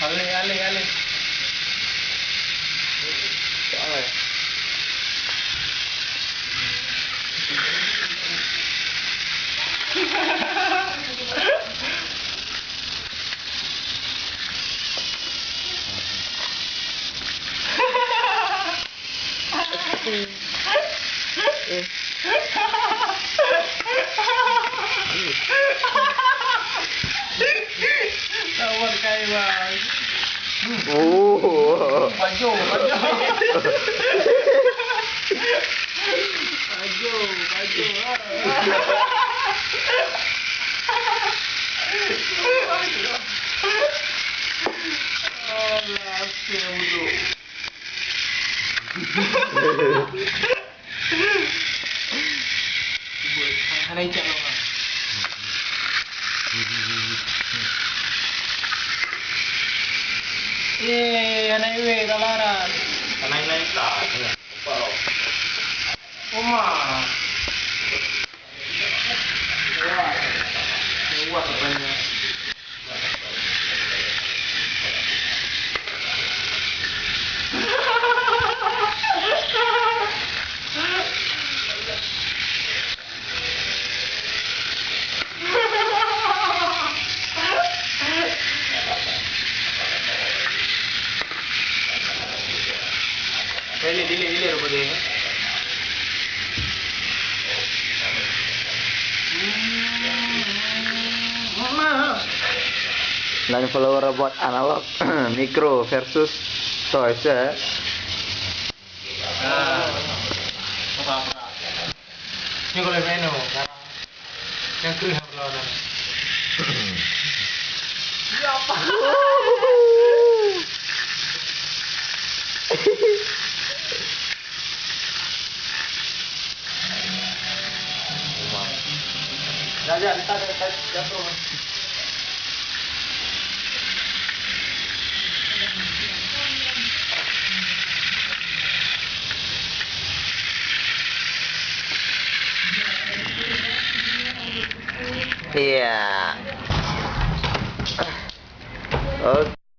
Ale. Tawar kayo bang. Baju. Allah, bodoh. Hanai cak lo. Hanai we talaran. Hanai tak. Oma. Kuat banyak. Dili rupa dia. Dan follower robot analog micro versus toys ya. Ini kalau menu, yang kering lawan. Siapa? Dah, jatuh. Iya. Oke.